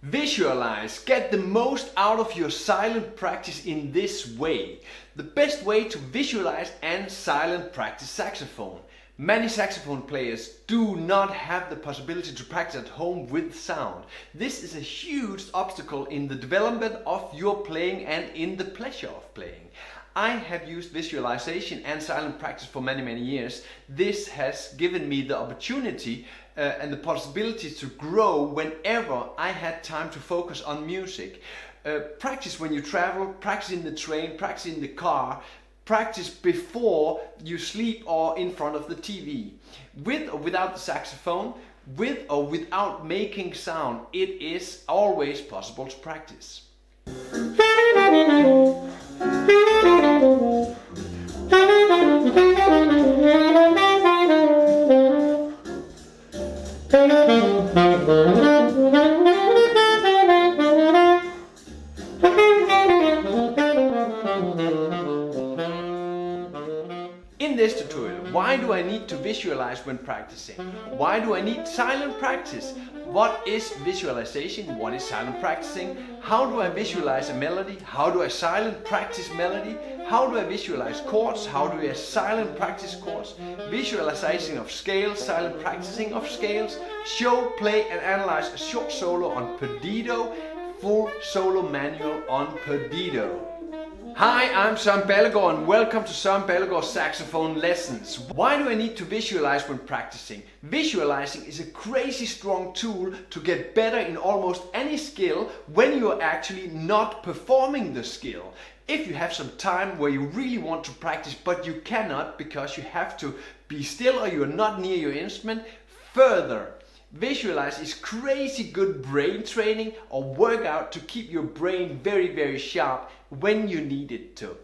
Visualize. Get the most out of your silent practice in this way. The best way to visualize and silent practice saxophone. Many saxophone players do not have the possibility to practice at home with sound. This is a huge obstacle in the development of your playing and in the pleasure of playing. I have used visualization and silent practice for many years. This has given me the opportunity and the possibility to grow whenever I had time to focus on music. Practice when you travel, practice in the train, practice in the car, practice before you sleep or in front of the TV. With or without the saxophone, with or without making sound, it is always possible to practice. In this tutorial, why do I need to visualize when practicing? Why do I need silent practice? What is visualization? What is silent practicing? How do I visualize a melody? How do I silent practice melody? How do I visualize chords? How do I silent practice chords? Visualization of scales, silent practicing of scales. Show, play and analyze a short solo on Perdido. Full solo manual on Perdido. Hi, I'm Søren and welcome to Søren Saxophone Lessons. Why do I need to visualize when practicing? Visualizing is a crazy strong tool to get better in almost any skill when you are actually not performing the skill. If you have some time where you really want to practice but you cannot because you have to be still or you are not near your instrument, further. Visualize is crazy good brain training or workout to keep your brain very sharp when you need it to.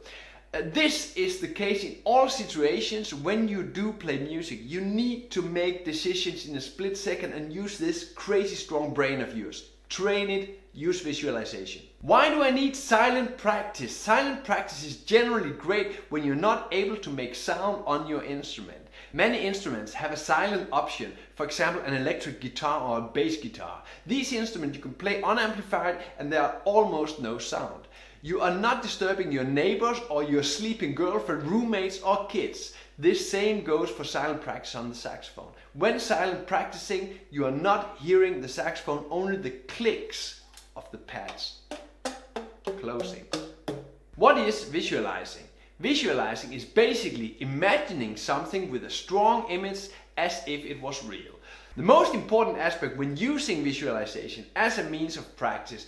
This is the case in all situations when you do play music. You need to make decisions in a split second and use this crazy strong brain of yours. Train it, use visualization. Why do I need silent practice? Silent practice is generally great when you're not able to make sound on your instrument. Many instruments have a silent option, for example an electric guitar or a bass guitar. These instruments you can play unamplified and there are almost no sound. You are not disturbing your neighbors or your sleeping girlfriend, roommates or kids. This same goes for silent practice on the saxophone. When silent practicing, you are not hearing the saxophone, only the clicks of the pads closing. What is visualizing? Visualizing is basically imagining something with a strong image as if it was real. The most important aspect when using visualization as a means of practice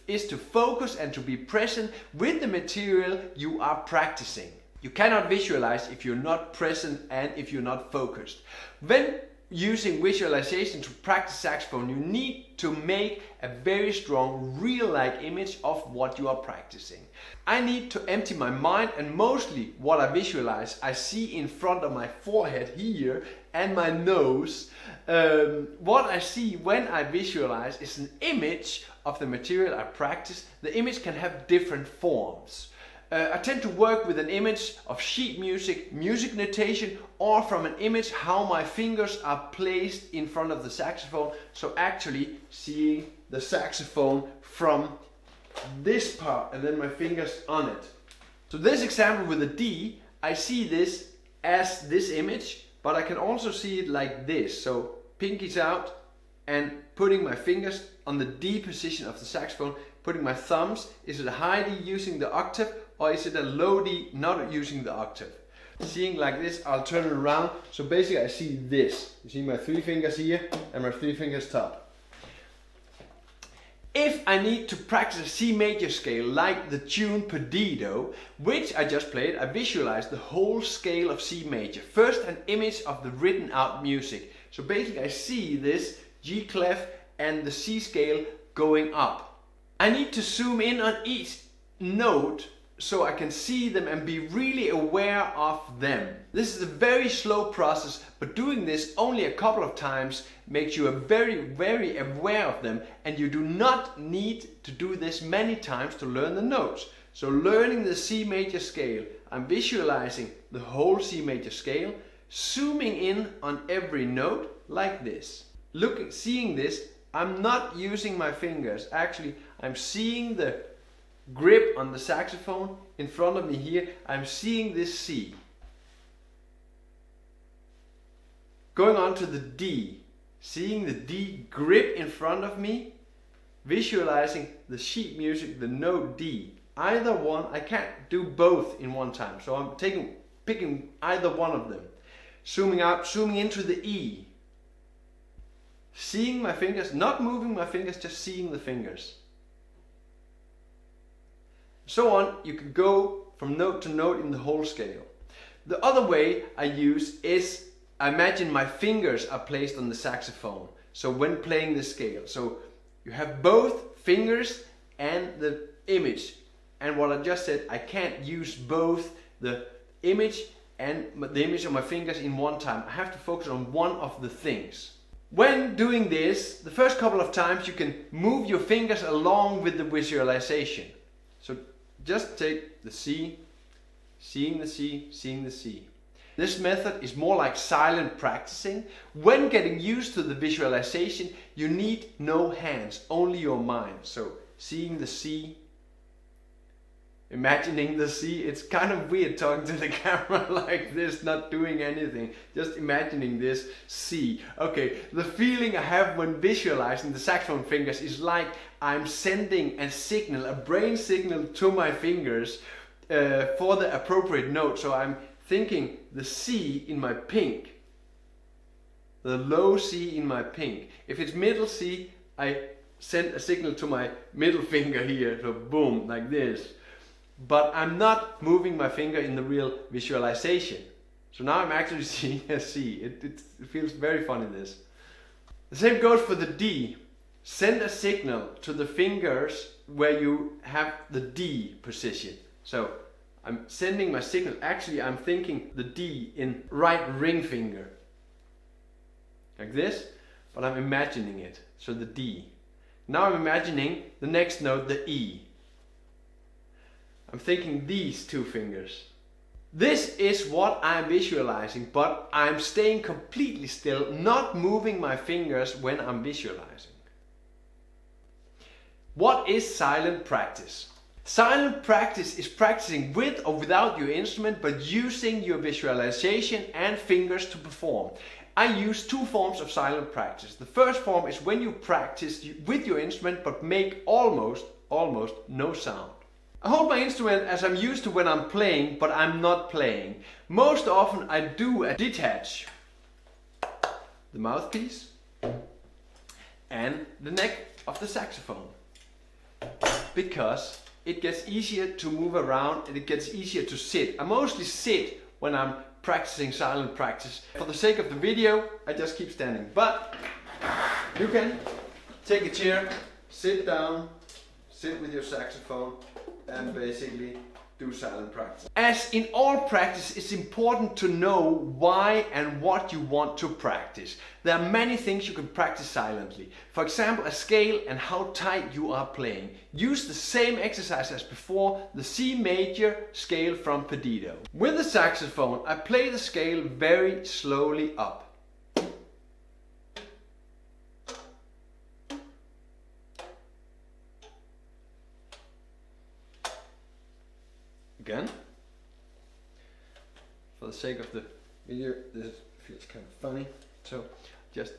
is to focus and to be present with the material you are practicing. You cannot visualize if you're not present and if you're not focused. When using visualization to practice saxophone, you need to make a very strong real-like image of what you are practicing. I need to empty my mind, and mostly what I visualize I see in front of my forehead here and my nose. What I see when I visualize is an image of the material I practice. The image can have different forms. I tend to work with an image of sheet music, music notation, or from an image how my fingers are placed in front of the saxophone. So actually seeing the saxophone from this part and then my fingers on it. So this example with a D, I see this as this image, but I can also see it like this. So pinkies out and putting my fingers on the D position of the saxophone, putting my thumbs. Is it a high D using the octave or is it a low D not using the octave? Seeing like this, I'll turn it around. So basically I see this. You see my 3 fingers here and my 3 fingers top. If I need to practice a C major scale like the tune Perdido, which I just played, I visualize the whole scale of C major. First an image of the written out music. So basically I see this G clef and the C scale going up. I need to zoom in on each note so I can see them and be really aware of them. This is a very slow process, but doing this only a couple of times makes you very aware of them, and you do not need to do this many times to learn the notes. So learning the C major scale, I'm visualizing the whole C major scale, zooming in on every note like this. Seeing this, I'm not using my fingers. Actually, I'm seeing the grip on the saxophone in front of me here. I'm seeing this C. Going on to the D. Seeing the D grip in front of me. Visualizing the sheet music, the note D. Either one, I can't do both in one time. So I'm picking either one of them. Zooming out, zooming into the E. Seeing my fingers, not moving my fingers, just seeing the fingers. So on, you can go from note to note in the whole scale. The other way I use is, I imagine my fingers are placed on the saxophone. So when playing the scale. So you have both fingers and the image. And what I just said, I can't use both the image and the image of my fingers in one time. I have to focus on one of the things. When doing this, the first couple of times you can move your fingers along with the visualization. So just take the C, seeing the C, seeing the C. This method is more like silent practicing. When getting used to the visualization, you need no hands, only your mind. So seeing the C, imagining the C. It's kind of weird talking to the camera like this, not doing anything, just imagining this C. Okay, the feeling I have when visualizing the saxophone fingers is like I'm sending a signal, a brain signal to my fingers for the appropriate note. So I'm thinking the C in my pink, the low C in my pink. If it's middle C, I send a signal to my middle finger here, so boom, like this. But I'm not moving my finger in the real visualization. So now I'm actually seeing a C. It feels very funny, this. The same goes for the D. Send a signal to the fingers where you have the D position. So I'm sending my signal. Actually, I'm thinking the D in right ring finger. Like this, but I'm imagining it. So the D. Now I'm imagining the next note, the E. I'm thinking these two fingers. This is what I'm visualizing, but I'm staying completely still, not moving my fingers when I'm visualizing. What is silent practice? Silent practice is practicing with or without your instrument, but using your visualization and fingers to perform. I use two forms of silent practice. The first form is when you practice with your instrument, but make almost no sound. I hold my instrument as I'm used to when I'm playing, but I'm not playing. Most often I do a detach the mouthpiece and the neck of the saxophone, because it gets easier to move around and it gets easier to sit. I mostly sit when I'm practicing silent practice. For the sake of the video, I just keep standing, but you can take a chair, sit down, sit with your saxophone, and basically do silent practice. As in all practice, it's important to know why and what you want to practice. There are many things you can practice silently. For example, a scale and how tight you are playing. Use the same exercise as before, the C major scale from Perdido. With the saxophone, I play the scale very slowly up. Again, for the sake of the video, this feels kind of funny, so just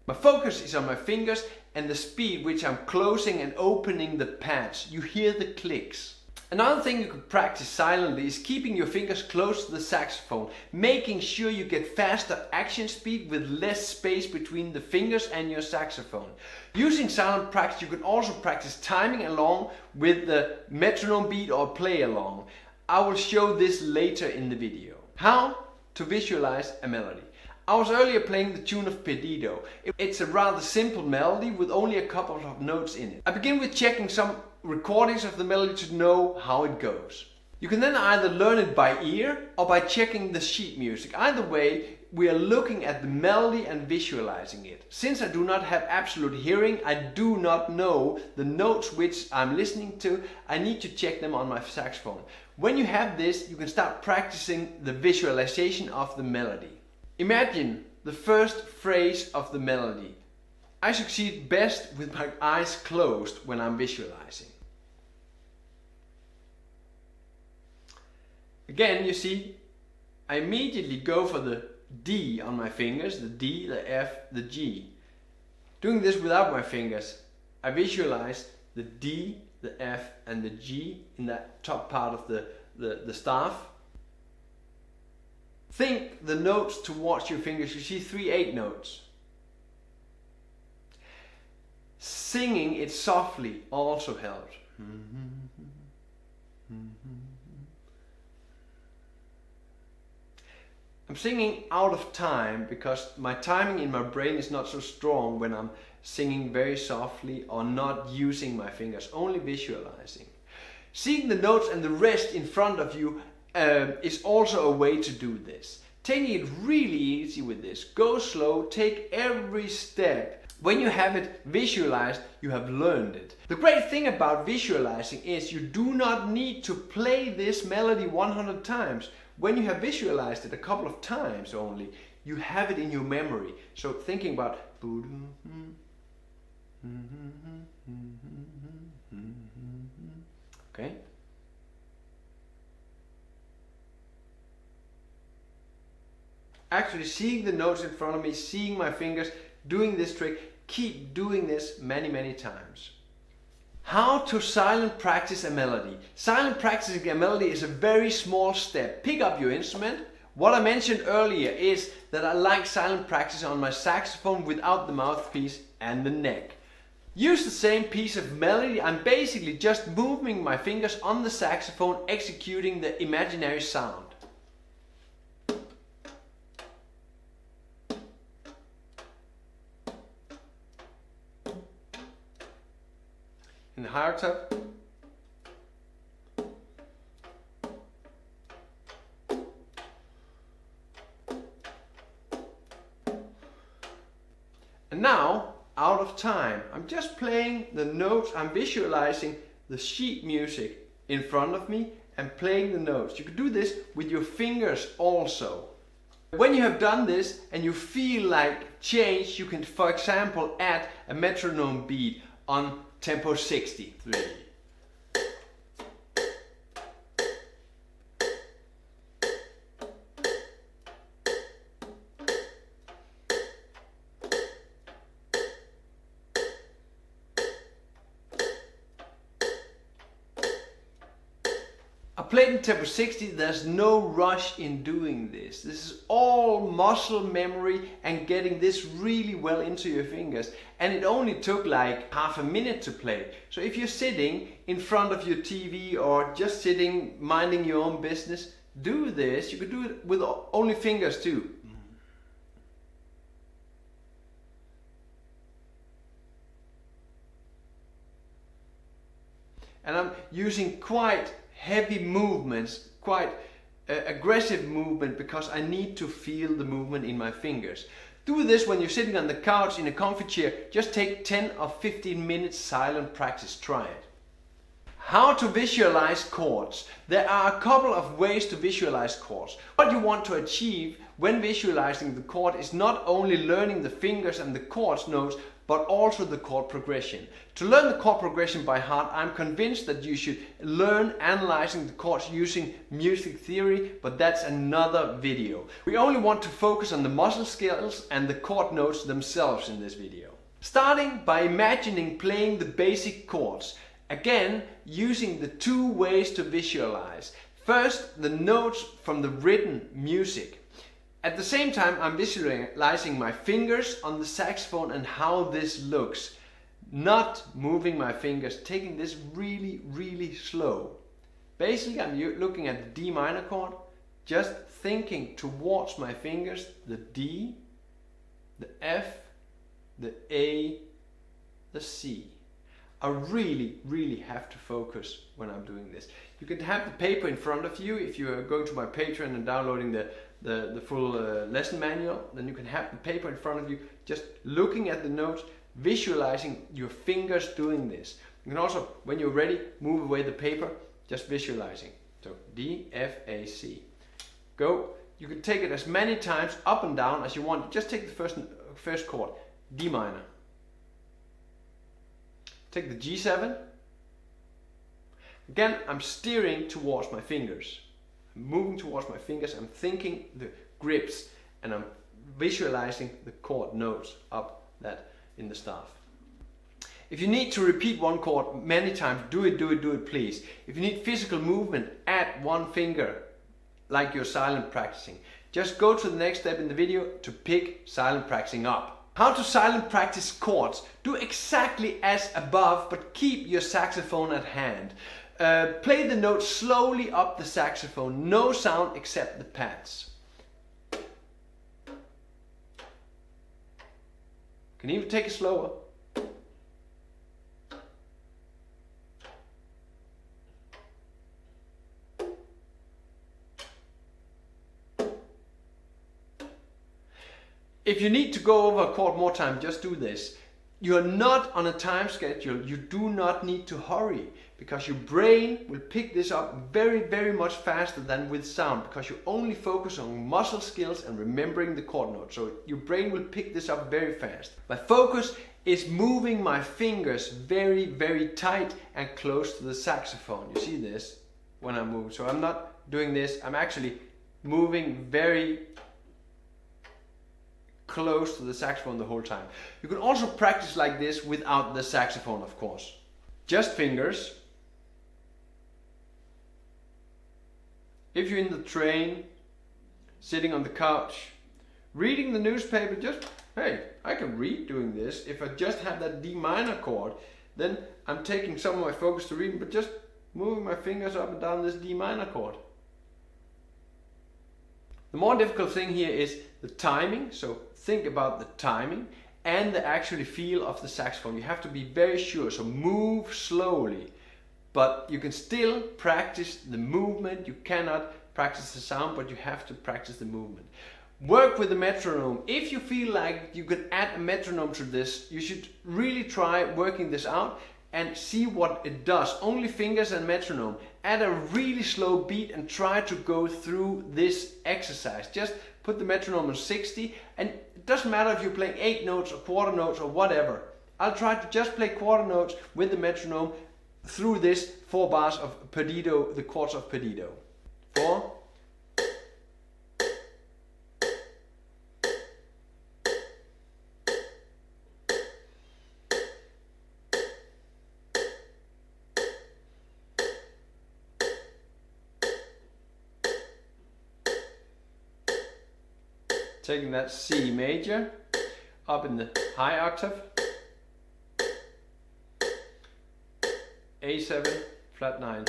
my focus is on my fingers and the speed which I'm closing and opening the pads. You hear the clicks. Another thing you can practice silently is keeping your fingers close to the saxophone, making sure you get faster action speed with less space between the fingers and your saxophone. Using silent practice, you can also practice timing along with the metronome beat or play along. I will show this later in the video. How to visualize a melody. I was earlier playing the tune of Perdido. It's a rather simple melody with only a couple of notes in it. I begin with checking some recordings of the melody to know how it goes. You can then either learn it by ear or by checking the sheet music. Either way, we are looking at the melody and visualizing it. Since I do not have absolute hearing, I do not know the notes which I'm listening to, I need to check them on my saxophone. When you have this, you can start practicing the visualization of the melody. Imagine the first phrase of the melody. I succeed best with my eyes closed when I'm visualizing. Again, you see, I immediately go for the D on my fingers, the D, the F, the G. Doing this without my fingers, I visualize the D, the F and the G in that top part of the staff. Think the notes towards your fingers. You see 3/8 notes. Singing it softly also helps. I'm singing out of time because my timing in my brain is not so strong when I'm singing very softly or not using my fingers, only visualizing. Seeing the notes and the rest in front of you is also a way to do this. Taking it really easy with this. Go slow, take every step. When you have it visualized, you have learned it. The great thing about visualizing is you do not need to play this melody 100 times. When you have visualized it a couple of times only, you have it in your memory. So thinking about okay. Actually seeing the notes in front of me, seeing my fingers, doing this trick, keep doing this many times. How to silent practice a melody. Silent practicing a melody is a very small step. Pick up your instrument. What I mentioned earlier is that I like silent practice on my saxophone without the mouthpiece and the neck. Use the same piece of melody. I'm basically just moving my fingers on the saxophone, executing the imaginary sound. In the higher octave. And now, out of time, I'm just playing the notes, I'm visualizing the sheet music in front of me and playing the notes. You can do this with your fingers also. When you have done this and you feel like change, you can, for example, add a metronome beat on tempo 60. 3. I played in tempo 60, there's no rush in doing this. This is all muscle memory and getting this really well into your fingers. And it only took like half a minute to play. So if you're sitting in front of your TV or just sitting minding your own business, do this. You could do it with only fingers too. And I'm using quite heavy movements, quite aggressive movement, because I need to feel the movement in my fingers. Do this when you're sitting on the couch in a comfy chair. Just take 10 or 15 minutes silent practice. Try it. How to visualize chords. There are a couple of ways to visualize chords. What you want to achieve when visualizing the chord is not only learning the fingers and the chords notes, but also the chord progression. To learn the chord progression by heart, I'm convinced that you should learn analyzing the chords using music theory, but that's another video. We only want to focus on the muscle skills and the chord notes themselves in this video. Starting by imagining playing the basic chords. Again, using the two ways to visualize. First, the notes from the written music. At the same time, I'm visualizing my fingers on the saxophone and how this looks. Not moving my fingers, taking this really slow. Basically, I'm looking at the D minor chord, just thinking towards my fingers the D, the F, the A, the C. I really have to focus when I'm doing this. You can have the paper in front of you. If you are going to my Patreon and downloading the full lesson manual, then you can have the paper in front of you, just looking at the notes, visualizing your fingers doing this. You can also, when you're ready, move away the paper, just visualizing. So D, F, A, C. Go. You can take it as many times up and down as you want. Just take the first chord, D minor. Take the G7. Again, I'm steering towards my fingers. I'm moving towards my fingers. I'm thinking the grips, and I'm visualizing the chord notes up that in the staff. If you need to repeat one chord many times, do it, please. If you need physical movement, add one finger, like you're silent practicing. Just go to the next step in the video to pick silent practicing up. How to silent practice chords. Do exactly as above, but keep your saxophone at hand. Play the notes slowly up the saxophone, no sound except the pads. Can even take it slower. If you need to go over a chord more time, just do this. You're not on a time schedule. You do not need to hurry, because your brain will pick this up very much faster than with sound, because you only focus on muscle skills and remembering the chord notes. So your brain will pick this up very fast. My focus is moving my fingers very tight and close to the saxophone. You see this when I move. So I'm not doing this. I'm actually moving very close to the saxophone the whole time. You can also practice like this without the saxophone, of course. Just fingers. If you're in the train, sitting on the couch, reading the newspaper, just, hey, I can read doing this. If I just have that D minor chord, then I'm taking some of my focus to reading, but just moving my fingers up and down this D minor chord. The more difficult thing here is the timing, so think about the timing and the actual feel of the saxophone. You have to be very sure, so move slowly, but you can still practice the movement. You cannot practice the sound, but you have to practice the movement. Work with the metronome. If you feel like you can add a metronome to this, you should really try working this out and see what it does. Only fingers and metronome. Add a really slow beat and try to go through this exercise. Just put the metronome on 60, and it doesn't matter if you're playing 8 notes or quarter notes or whatever. I'll try to just play quarter notes with the metronome through this 4 bars of Perdido, the chords of Perdido. 4. Taking that C major up in the high octave, A7, flat 9.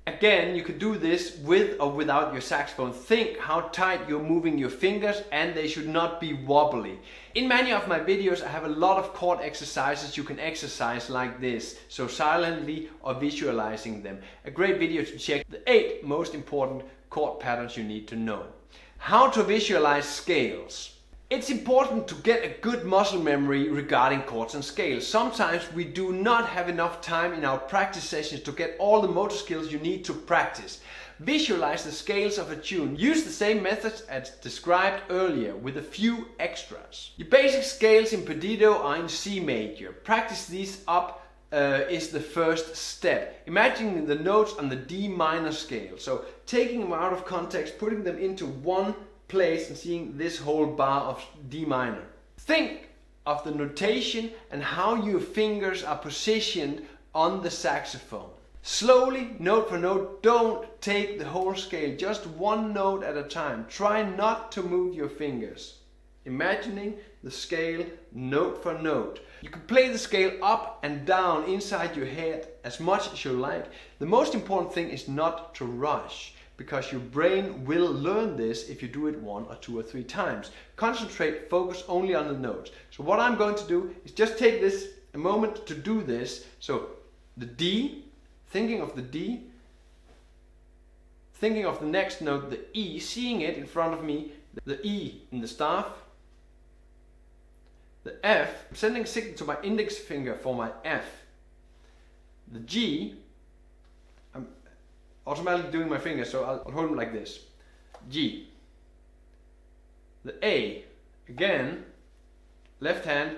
Again, you could do this with or without your saxophone. Think how tight you're moving your fingers, and they should not be wobbly. In many of my videos I have a lot of chord exercises you can exercise like this, so silently or visualizing them. A great video to check, the 8 most important chord patterns you need to know. How to visualize scales. It's important to get a good muscle memory regarding chords and scales. Sometimes we do not have enough time in our practice sessions to get all the motor skills you need to practice. Visualize the scales of a tune. Use the same methods as described earlier with a few extras. Your basic scales in Perdido are in C major. Practice these up is the first step. Imagining the notes on the D minor scale. So taking them out of context, putting them into one place and seeing this whole bar of D minor. Think of the notation and how your fingers are positioned on the saxophone. Slowly, note for note, don't take the whole scale, just one note at a time. Try not to move your fingers. Imagining the scale note for note. You can play the scale up and down inside your head as much as you like. The most important thing is not to rush. because your brain will learn this if you do it 1 or 2 or 3 times. Concentrate, focus only on the notes. So what I'm going to do is just take this a moment to do this. So the D, thinking of the D, thinking of the next note, the E, seeing it in front of me, the E in the staff, the F, I'm sending a signal to my index finger for my F, the G, I'm automatically doing my fingers, so I'll hold them like this, G, the A, again, left hand,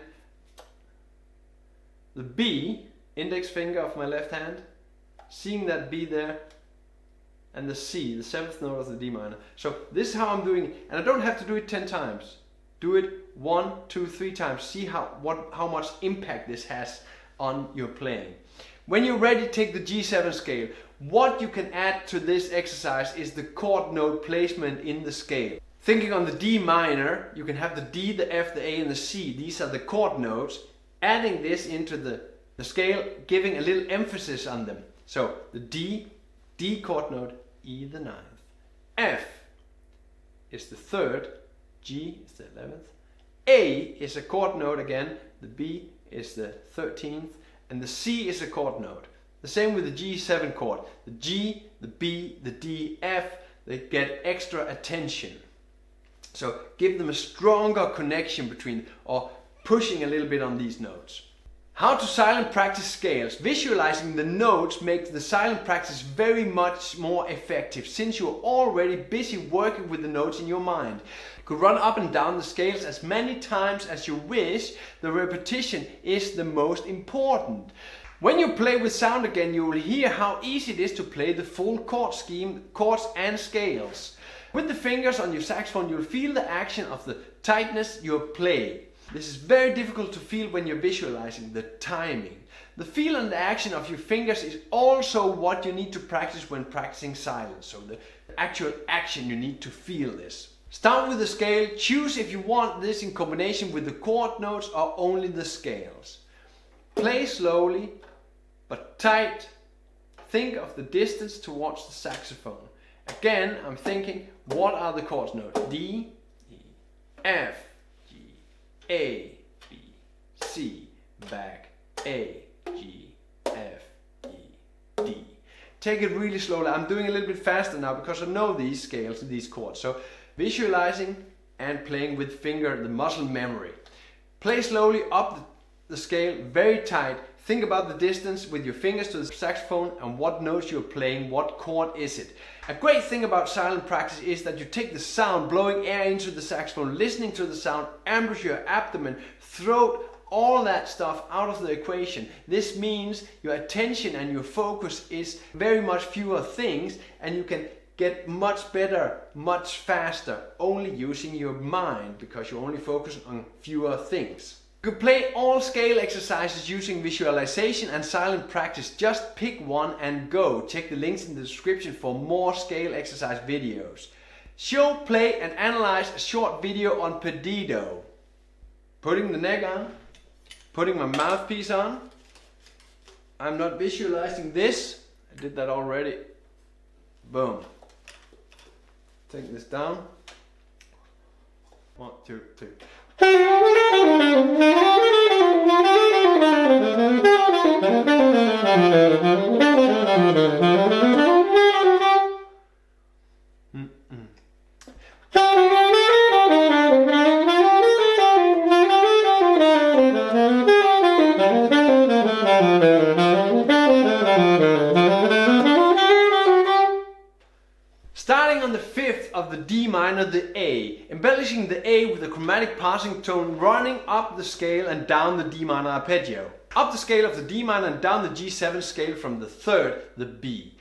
the B, index finger of my left hand, seeing that B there, and the C, the 7th note of the D minor. So this is how I'm doing it, and I don't have to do it 10 times. Do it 1, 2, 3 times. See how much impact this has on your playing. When you're ready, take the G7 scale. What you can add to this exercise is the chord note placement in the scale. Thinking on the D minor, you can have the D, the F, the A, and the C. These are the chord notes. Adding this into the scale, giving a little emphasis on them. So the D chord note, E the 9th, F is the 3rd, G is the 11th, A is a chord note again, the B is the 13th, and the C is a chord note. The same with the G7 chord. The G, the B, the D, F, they get extra attention. So give them a stronger connection between, or pushing a little bit on these notes. How to silent practice scales. Visualizing the notes makes the silent practice very much more effective since you're already busy working with the notes in your mind. You could run up and down the scales as many times as you wish. The repetition is the most important. When you play with sound again, you will hear how easy it is to play the full chord scheme, chords and scales. With the fingers on your saxophone, you'll feel the action of the tightness you're playing. This is very difficult to feel when you're visualizing the timing. The feel and the action of your fingers is also what you need to practice when practicing silence. So the actual action, you need to feel this. Start with the scale. Choose if you want this in combination with the chord notes or only the scales. Play slowly but tight. Think of the distance towards the saxophone. Again, I'm thinking, what are the chord notes? D, E, F, A, B, C, back, A, G, F, E, D. Take it really slowly. I'm doing a little bit faster now because I know these scales and these chords. So visualizing and playing with finger, the muscle memory. Play slowly up the scale, very tight. Think about the distance with your fingers to the saxophone and what notes you're playing, what chord is it. A great thing about silent practice is that you take the sound, blowing air into the saxophone, listening to the sound, embouchure, abdomen, throat, all that stuff out of the equation. This means your attention and your focus is very much fewer things, and you can get much better, much faster, only using your mind because you only focus on fewer things. You can play all scale exercises using visualization and silent practice. Just pick one and go. Check the links in the description for more scale exercise videos. Show, play and analyze a short video on Perdido. Putting the neck on, putting my mouthpiece on. I'm not visualizing this. I did that already. Boom. Take this down. 1, 2, 3. Starting on the 5th of the D minor, the A, embellishing the A with a chromatic passing tone, running up the scale and down the D minor arpeggio. Up the scale of the D minor and down the G7 scale from the 3rd, the B.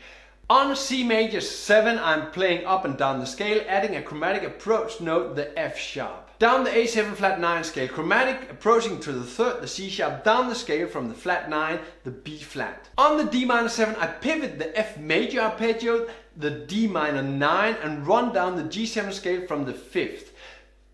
On C major 7, I'm playing up and down the scale, adding a chromatic approach note, the F sharp. Down the A7 flat 9 scale, chromatic approaching to the 3rd, the C sharp, down the scale from the flat 9, the B flat. On the D minor 7, I pivot the F major arpeggio, the D minor 9, and run down the G7 scale from the 5th.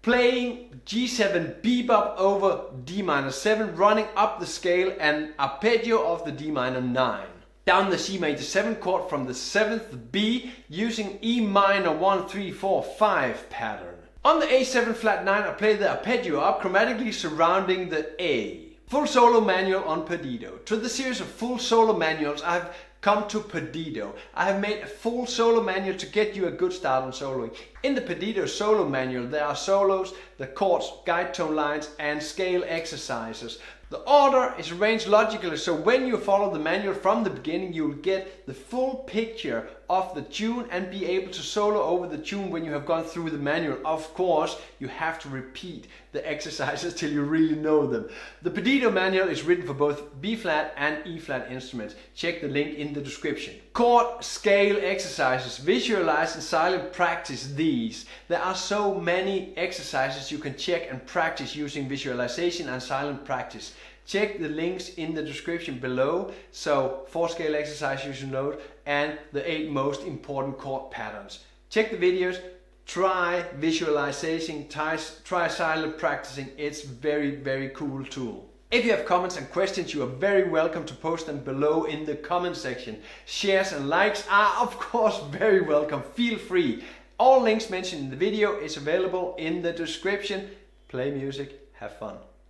Playing G7 bebop over D minor 7, running up the scale and arpeggio of the D minor 9. down the C major 7 chord from the 7th B using E minor 1, 3, 4, 5 pattern. On the A7 flat 9 I play the arpeggio up chromatically surrounding the A. Full solo manual on Perdido. To the series of full solo manuals I have come to Perdido. I have made a full solo manual to get you a good start on soloing. In the Perdido solo manual there are solos, the chords, guide tone lines and scale exercises. The order is arranged logically, so when you follow the manual from the beginning you will get the full picture of the tune and be able to solo over the tune when you have gone through the manual. Of course, you have to repeat the exercises till you really know them. The Perdido manual is written for both B flat and E flat instruments. Check the link in the description. Chord scale exercises. Visualize and silent practice these. There are so many exercises you can check and practice using visualization and silent practice. Check the links in the description below. So 4 scale exercises you should note and the 8 most important chord patterns. Check the videos, try visualization, try silent practicing. It's very cool tool. If you have comments and questions, you are very welcome to post them below in the comment section. Shares and likes are of course very welcome. Feel free. All links mentioned in the video is available in the description. Play music, have fun.